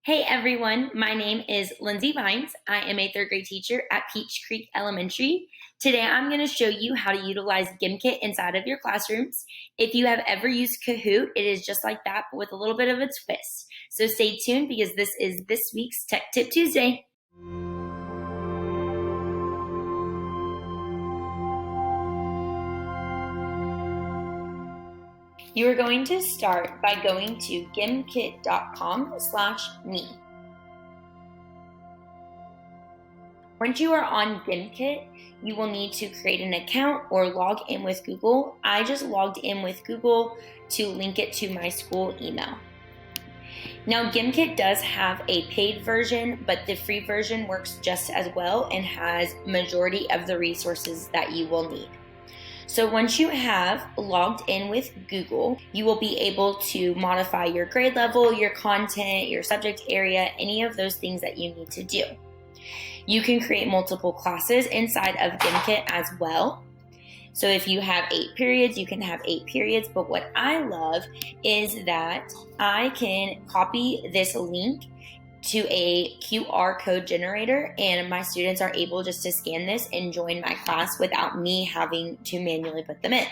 Hey everyone, my name is Lindsey Vines. I am a third grade teacher at Peach Creek Elementary. Today I'm going to show you how to utilize Gimkit inside of your classrooms. If you have ever used Kahoot, it is just like that, but with a little bit of a twist. So stay tuned because this is this week's Tech Tip Tuesday. You are going to start by going to gimkit.com/me. Once you are on Gimkit, you will need to create an account or log in with Google. I just logged in with Google to link it to my school email. Now, Gimkit does have a paid version, but the free version works just as well and has majority of the resources that you will need. So once you have logged in with Google, you will be able to modify your grade level, your content, your subject area, any of those things that you need to do. You can create multiple classes inside of Gimkit as well. So if you have 8 periods, you can have 8 periods. But what I love is that I can copy this link to a QR code generator, and my students are able just to scan this and join my class without me having to manually put them in.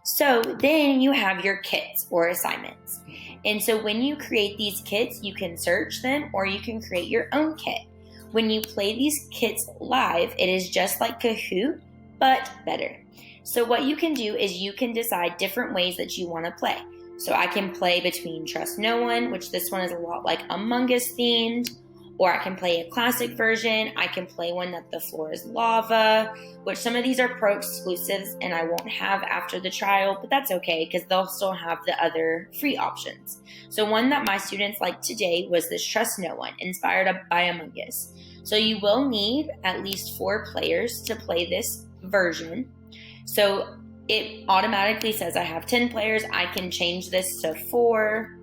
So then you have your kits or assignments. And so when you create these kits, you can search them or you can create your own kit. When you play these kits live, it is just like Kahoot, but better. So what you can do is you can decide different ways that you want to play. So I can play between Trust No One, which this one is a lot like Among Us themed, or I can play a classic version. I can play one that the floor is lava, which some of these are pro exclusives and I won't have after the trial, but that's okay because they'll still have the other free options. So one that my students liked today was this Trust No One, inspired by Among Us. So you will need at least 4 players to play this version. So it automatically says I have 10 players. I can change this to 4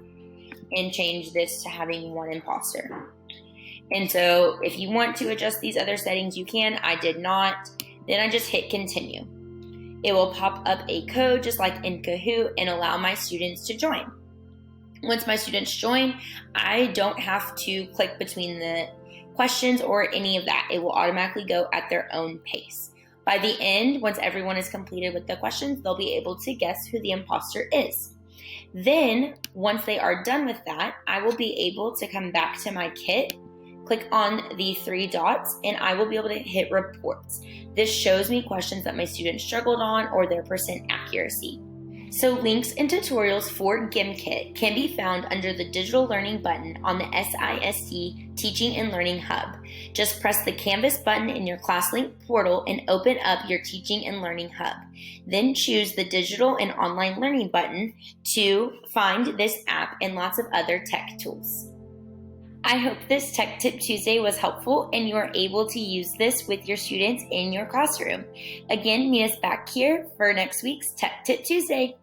and change this to having 1 imposter. And so if you want to adjust these other settings, you can. I did not. Then I just hit continue. It will pop up a code just like in Kahoot and allow my students to join. Once my students join, I don't have to click between the questions or any of that. It will automatically go at their own pace. By the end, once everyone is completed with the questions, they'll be able to guess who the imposter is. Then, once they are done with that, I will be able to come back to my kit, click on the 3 dots, and I will be able to hit reports. This shows me questions that my students struggled on or their percent accuracy. So links and tutorials for Gimkit can be found under the Digital Learning button on the SISD Teaching and Learning Hub. Just press the Canvas button in your ClassLink portal and open up your Teaching and Learning Hub. Then choose the Digital and Online Learning button to find this app and lots of other tech tools. I hope this Tech Tip Tuesday was helpful and you are able to use this with your students in your classroom. Again, meet us back here for next week's Tech Tip Tuesday.